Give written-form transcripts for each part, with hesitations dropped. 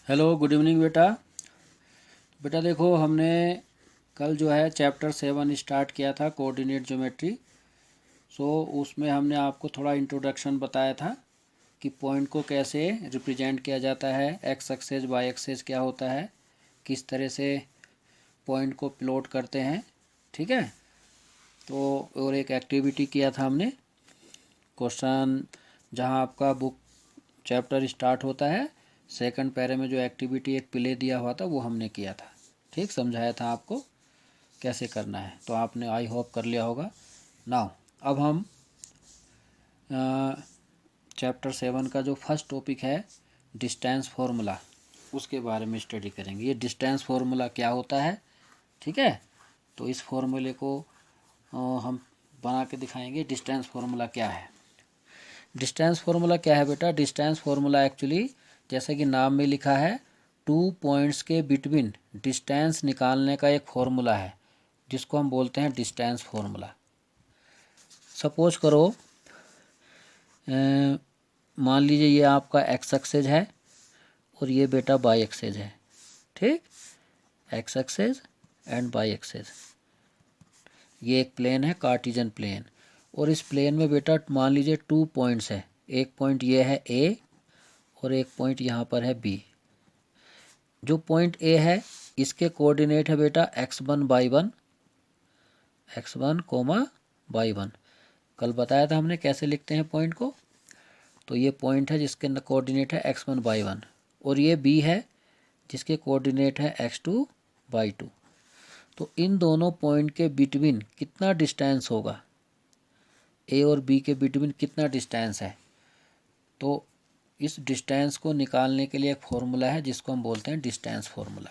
Hello, good evening बेटा। बेटा देखो, हमने कल जो है चैप्टर 7 स्टार्ट किया था, कोऑर्डिनेट ज्योमेट्री। उसमें हमने आपको थोड़ा इंट्रोडक्शन बताया था कि पॉइंट को कैसे रिप्रेजेंट किया जाता है, एक्स एक्सेस वाई एक्सेस क्या होता है, किस तरह से पॉइंट को प्लॉट करते हैं। ठीक है। तो और एक एक्टिविटी किया था हमने, क्वेश्चन जहां आपका बुक चैप्टर स्टार्ट होता है, सेकंड पैरे में जो एक्टिविटी एक प्ले दिया हुआ था वो हमने किया था। ठीक, समझाया था आपको कैसे करना है, तो आपने आई होप कर लिया होगा। नाउ अब हम चैप्टर 7 का जो फर्स्ट टॉपिक है डिस्टेंस फार्मूला, उसके बारे में स्टडी करेंगे। ये डिस्टेंस फार्मूला क्या होता है, ठीक है। तो इस फार्मूले को हम बना के दिखाएंगे। डिस्टेंस फार्मूला क्या है? डिस्टेंस फार्मूला क्या है बेटा? डिस्टेंस फार्मूला एक्चुअली जैसे कि नाम में लिखा है, टू पॉइंट्स के बिटवीन डिस्टेंस निकालने का एक फार्मूला है, जिसको हम बोलते हैं डिस्टेंस फार्मूला। सपोज करो, मान लीजिए ये आपका एक्स एक्सेस है और ये बेटा वाई एक्सेस है। ठीक, X axis and Y axis, ये एक प्लेन है, कार्टेशियन प्लेन। और इस प्लेन में बेटा मान लीजिए टू पॉइंट्स है, एक पॉइंट ये है ए और एक पॉइंट यहाँ पर है बी। जो पॉइंट ए है इसके कोऑर्डिनेट है बेटा x1 y1, x1 coma y1। कल बताया था हमने कैसे लिखते हैं पॉइंट को। तो ये पॉइंट है जिसके कोऑर्डिनेट है x1 y1, और ये बी है जिसके कोऑर्डिनेट है x2 y2। तो इन दोनों पॉइंट के बिटवीन कितना डिस्टेंस होगा, ए और बी के बिटवीन कितना डिस्टेंस है, तो इस डिस्टेंस को निकालने के लिए एक फॉर्मूला है जिसको हम बोलते हैं डिस्टेंस फार्मूला।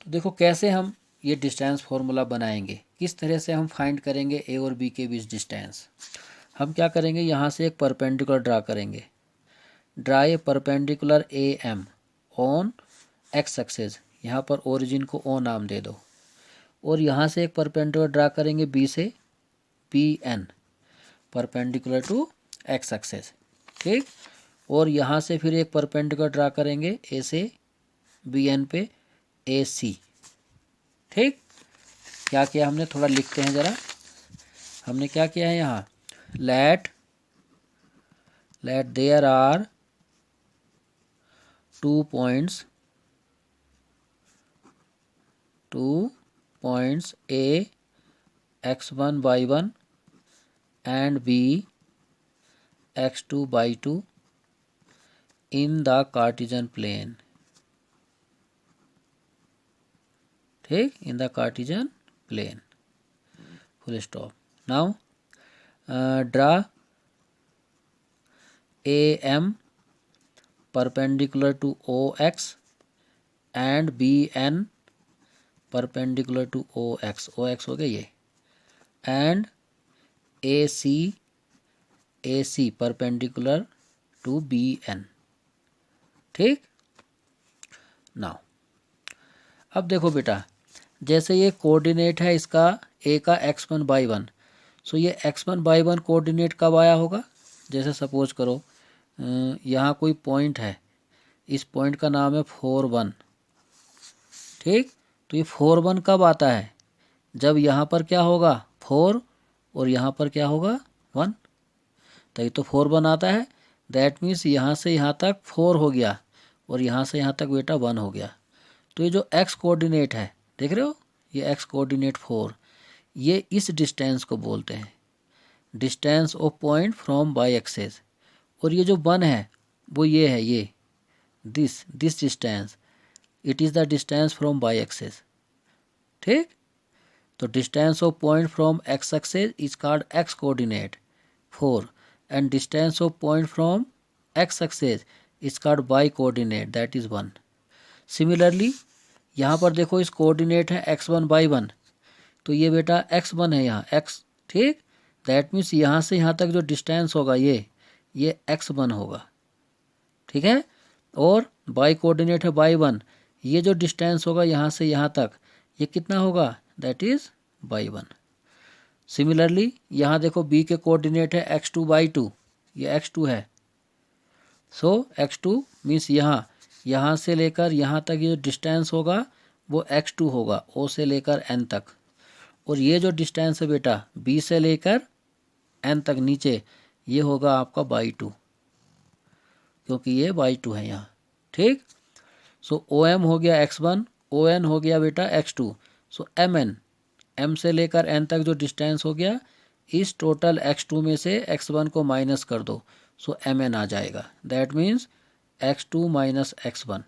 तो देखो कैसे हम ये डिस्टेंस फार्मूला बनाएंगे, किस तरह से हम फाइंड करेंगे ए और बी के बीच डिस्टेंस। हम क्या करेंगे, यहाँ से एक परपेंडिकुलर ड्रा करेंगे। Draw a perpendicular A M on X axis, यहाँ पर ओरिजिन को ओ नाम दे दो। और यहाँ से एक परपेंडिकुलर ड्रा करेंगे बी से P N, perpendicular to X axis. ठीक, और यहाँ से फिर एक परपेंडिकुलर ड्रा करेंगे ए से बी एन पे ए सी। ठीक, क्या किया हमने, थोड़ा लिखते हैं ज़रा। हमने क्या किया है यहाँ, let there are two points A x1 y1 and b x2 y2 in the Cartesian plane। ठीक, in the Cartesian plane, full stop. Now draw A M perpendicular to O X and B N perpendicular to O X हो गया ये, and A C perpendicular to B N. ठीक, now अब देखो बेटा, जैसे ये कोऑर्डिनेट है इसका ए का x1 y1, सो ये x1 y1 कोऑर्डिनेट कब आया होगा। जैसे सपोज करो यहाँ कोई पॉइंट है, इस पॉइंट का नाम है 4 1। ठीक, तो ये 4 1 कब आता है, जब यहाँ पर क्या होगा 4 और यहाँ पर क्या होगा 1, तभी तो 4 1 आता है। दैट मीन्स यहाँ से यहाँ तक 4 हो गया और यहाँ से यहाँ तक बेटा 1 हो गया। तो ये जो x कोऑर्डिनेट है, देख रहे हो, ये x कोऑर्डिनेट 4, ये इस डिस्टेंस को बोलते हैं distance of point from Y axis. और ये जो 1 है वो ये है, ये this distance, it is the distance from Y axis. ठीक, तो distance of point from X axis is called x coordinate 4 and distance of point from x axis is called y coordinate, that is 1। Similarly यहाँ पर देखो इस coordinate है x1 y1, तो ये बेटा x1 है यहाँ x। ठीक, दैट मीन्स यहाँ से यहाँ तक जो डिस्टेंस होगा ये x1 होगा। ठीक है, और y कोऑर्डिनेट है y1, ये जो डिस्टेंस होगा यहाँ से यहाँ तक ये कितना होगा, दैट इज़ y1। सिमिलरली यहाँ देखो b के कोऑर्डिनेट है x2 y2, ये x2 है। सो x2 मीन्स यहाँ यहाँ से लेकर यहाँ तक ये डिस्टेंस होगा वो x2 होगा, O से लेकर n तक। और ये जो डिस्टेंस है बेटा B से लेकर n तक नीचे, ये होगा आपका y2, क्योंकि ये y2 है यहाँ। ठीक। सो OM हो गया x1, ON हो गया बेटा x2। सो MN, M से लेकर N तक जो डिस्टेंस हो गया, इस टोटल x2 में से x1 को माइनस कर दो, सो MN आ जाएगा। That means x2 minus x1।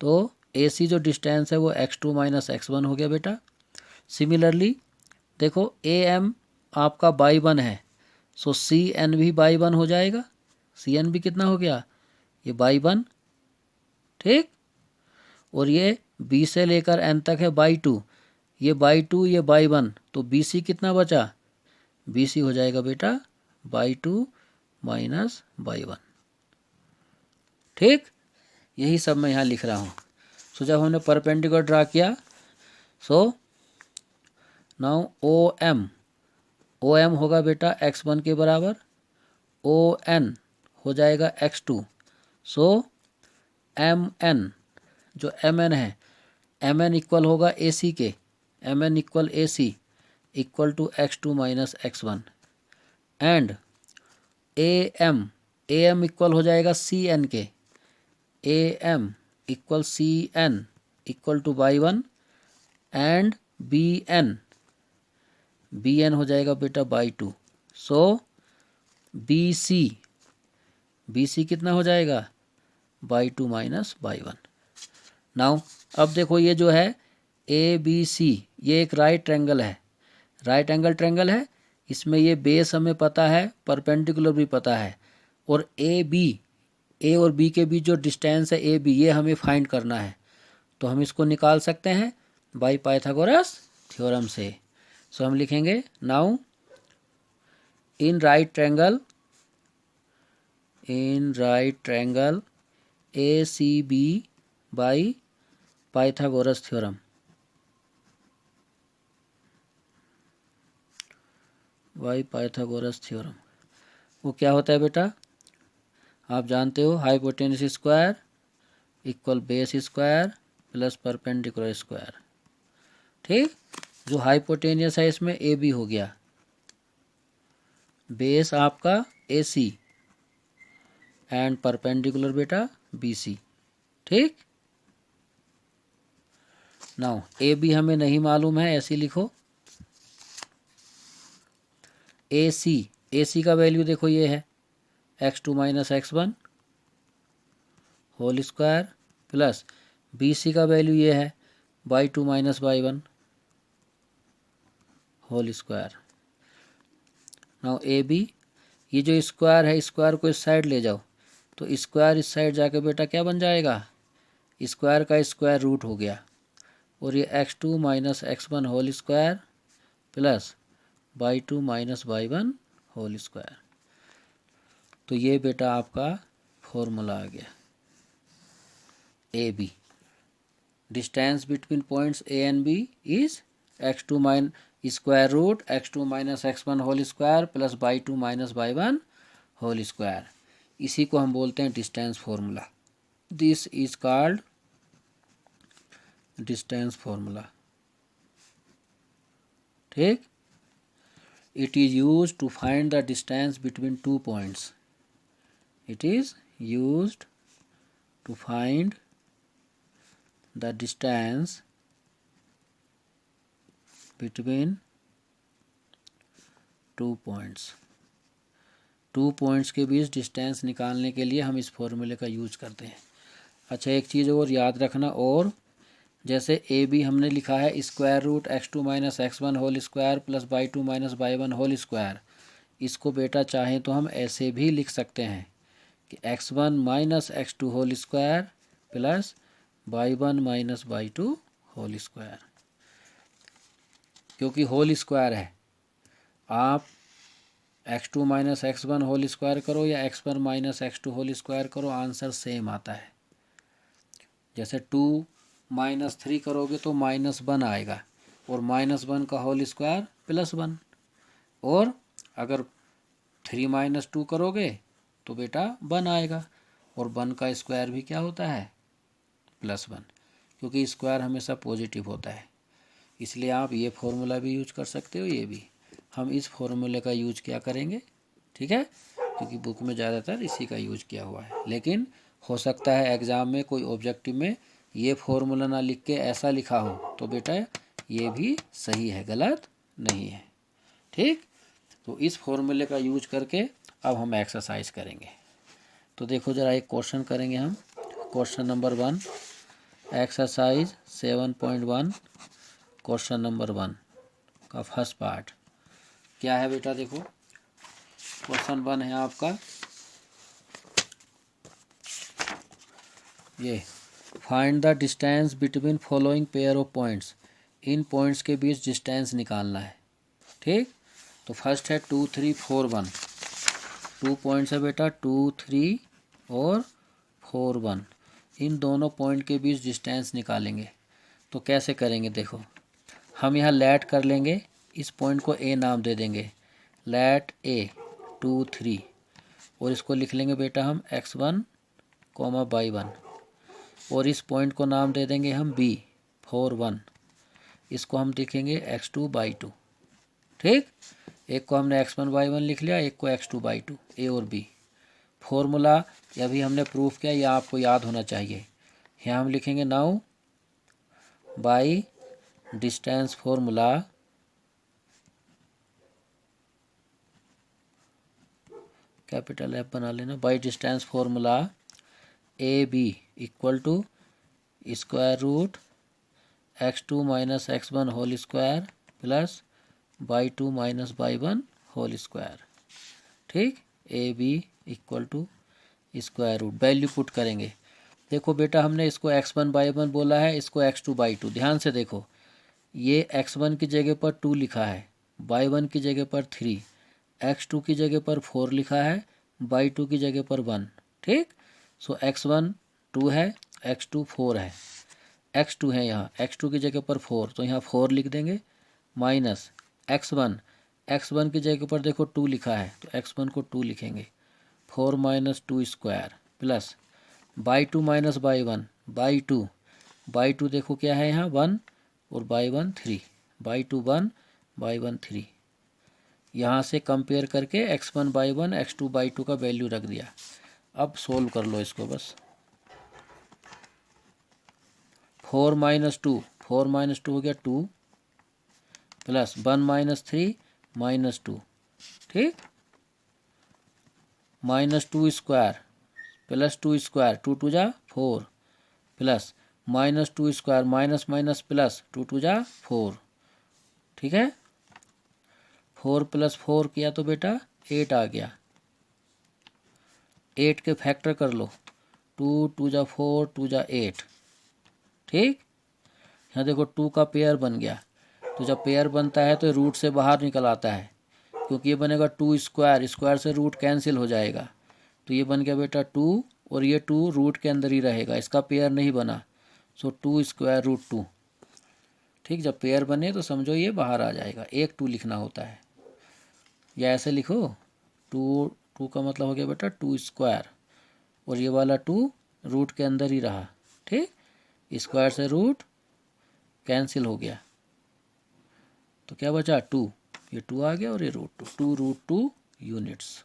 तो AC जो डिस्टेंस है वो x2 माइनस x1 हो गया बेटा। सिमिलरली देखो AM आपका y1 है, सो CN भी y1 हो जाएगा। CN भी कितना हो गया, ये y1। ठीक। और ये B से लेकर N तक है y2, ये y2 ये y1, तो BC कितना बचा, BC हो जाएगा बेटा y2 माइनस y1। ठीक। यही सब मैं यहाँ लिख रहा हूँ। सो जब हमने परपेंडिकुलर ड्रा किया, सो नाउ OM होगा बेटा x1 के बराबर, ON हो जाएगा x2। सो MN जो MN है, MN इक्वल होगा AC के, MN equal AC equal to x2 minus x1। And AM equal हो जाएगा CN के, AM equal CN equal to y1। And BN हो जाएगा बेटा y2। सो BC कितना हो जाएगा, y2 माइनस y1। नाउ अब देखो ये जो है ABC, ये एक राइट ट्रायंगल है, राइट एंगल ट्रायंगल है। इसमें ये बेस हमें पता है, परपेंडिकुलर भी पता है, और A और B के बीच जो डिस्टेंस है AB, ये हमें फाइंड करना है। तो हम इसको निकाल सकते हैं बाय पाइथागोरस थ्योरम से। सो हम लिखेंगे now in right triangle ACB by Pythagoras theorem. By Pythagoras theorem वो क्या होता है बेटा, आप जानते हो, hypotenuse square equal base square plus perpendicular square. ठीक। जो हाइपोटेनियस है इसमें AB हो गया, बेस आपका AC एंड परपेंडिकुलर बेटा BC। ठीक। नाउ AB हमें नहीं मालूम है, ऐसे लिखो AC का वैल्यू देखो ये है x2 minus x1 whole square plus BC का वैल्यू ये है y2 minus y1 whole square. Now AB, ये जो स्क्वायर है, स्क्वायर को इस साइड ले जाओ, तो स्क्वायर इस साइड जाके बेटा क्या बन जाएगा, स्क्वायर का स्क्वायर रूट हो गया। और ये x2 minus x1 whole square plus y2 minus y1 whole square. तो ये बेटा आपका फॉर्मूला आ गया। AB, distance between points A and B is x2 minus square root x2 minus x1 whole square plus y2 minus y1 whole square. इसी को हम बोलते हैं distance formula. This is called distance formula. ठीक। It is used to find the distance between two points. It is used to find the distance between two points। Two points के बीच distance निकालने के लिए हम इस फॉर्मूले का यूज करते हैं। अच्छा, एक चीज़ और याद रखना, और जैसे AB हमने लिखा है square root x2 minus x1 whole square plus y2 minus y1 whole square, इसको बेटा चाहें तो हम ऐसे भी लिख सकते हैं कि x1 minus x2 whole square plus y1 minus y2 whole square. क्योंकि होल स्क्वायर है, आप x2 minus x1 whole square करो या x1 minus x2 whole square करो, आंसर सेम आता है। जैसे 2 माइनस 3 करोगे तो -1 आएगा, और -1 का होल स्क्वायर +1, और अगर 3 माइनस 2 करोगे तो बेटा 1 आएगा, और 1 का स्क्वायर भी क्या होता है +1, क्योंकि स्क्वायर हमेशा पॉजिटिव होता है। इसलिए आप ये फॉर्मूला भी यूज कर सकते हो, ये भी। हम इस फॉर्मूले का यूज क्या करेंगे, ठीक है, क्योंकि बुक में ज़्यादातर इसी का यूज किया हुआ है। लेकिन हो सकता है एग्ज़ाम में कोई ऑब्जेक्टिव में ये फॉर्मूला ना लिख के ऐसा लिखा हो, तो बेटा ये भी सही है, गलत नहीं है। ठीक, तो इस फॉर्मूले का यूज करके अब हम एक्सरसाइज करेंगे। तो देखो ज़रा एक क्वेश्चन करेंगे हम। Question number 1, exercise 7.1, question number 1 का फर्स्ट पार्ट क्या है बेटा। देखो क्वेश्चन 1 है आपका ये, find the distance between following pair of points. In points के बीच डिस्टेंस निकालना है। ठीक, तो फर्स्ट है 2, 3, 4, 1। 2 पॉइंट्स है बेटा, 2, 3 और 4, 1। इन दोनों पॉइंट के बीच डिस्टेंस निकालेंगे। तो कैसे करेंगे, देखो हम यहाँ लेट कर लेंगे, इस पॉइंट को ए नाम दे देंगे, लेट ए 2, 3, और इसको लिख लेंगे बेटा हम x1, y1, और इस पॉइंट को नाम दे देंगे हम b 4, 1। इसको हम लिखेंगे x2, y2। ठीक, एक को हमने x1, y1 लिख लिया, एक को x2, y2, ए और बी। फॉर्मूला अभी हमने प्रूफ किया, यह आपको याद होना चाहिए। यहाँ हम लिखेंगे now by distance formula capital F बना लेना, by distance formula A B equal to square root x2 minus x1 whole square plus y2 minus y1 whole square. ठीक, A B equal to square root, value put करेंगे। देखो बेटा हमने इसको x1 y1 बोला है, इसको x2 y2। ध्यान से देखो, ये x1 की जगह पर 2 लिखा है, y1 की जगह पर 3, x2 की जगह पर 4 लिखा है, y2 की जगह पर 1। ठीक, सो x1 2 है, x2 4 है, x2 है यहाँ, x2 की जगह पर 4, तो यहाँ 4 लिख देंगे, माइनस x1 की जगह पर देखो 2 लिखा है, तो x1 को 2 लिखेंगे, 4 minus 2 square plus y2 minus y2 देखो क्या है यहाँ 1 और y1 3, y2 1, y1 3। यहाँ से कंपेयर करके x1 y1 x2 y2 का वैल्यू रख दिया। अब सोल्व कर लो इसको बस। 4 माइनस 2 हो गया 2, प्लस 1 माइनस 3 माइनस 2। ठीक, माइनस 2 स्क्वायर प्लस 2 स्क्वायर, 2 2 जा 4, plus minus 2 square, minus minus plus 2 2 जा 4। ठीक है, 4 प्लस 4 किया तो बेटा 8 आ गया। 8 के फैक्टर कर लो, 2 2 जा 4, 2 जा 8। ठीक, यहाँ देखो 2 का पेयर बन गया, तो जब पेयर बनता है तो रूट से बाहर निकल आता है, क्योंकि ये बनेगा 2 स्क्वायर, स्क्वायर से रूट कैंसिल हो जाएगा, तो ये बन गया बेटा 2, और ये 2 रूट के अंदर ही रहेगा, इसका पेयर नहीं बना, सो 2 स्क्वायर रूट 2। ठीक, जब पेयर बने तो समझो ये बाहर आ जाएगा, एक 2 लिखना होता है, या ऐसे लिखो 2 का मतलब हो गया बेटा 2 स्क्वायर, और ये वाला 2 रूट के अंदर ही रहा। ठीक, स्क्वायर से रूट कैंसिल हो गया, तो क्या बचा 2, ये 2 आ गया और ये रूट 2 रूट 2 यूनिट्स।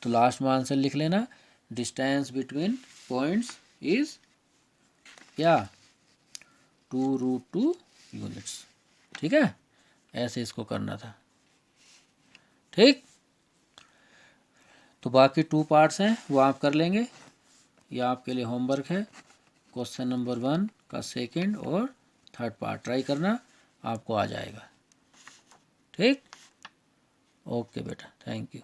तो लास्ट में आंसर लिख लेना, डिस्टेंस बिटवीन पॉइंट्स इज क्या 2 रूट 2 यूनिट्स। ठीक है, ऐसे इसको करना था। ठीक, तो बाकी 2 पार्ट्स हैं वो आप कर लेंगे, ये आपके लिए होमवर्क है। क्वेश्चन नंबर 1 का सेकंड और थर्ड पार्ट ट्राई करना, आपको आ जाएगा। ठीक, ओके बेटा, थैंक यू।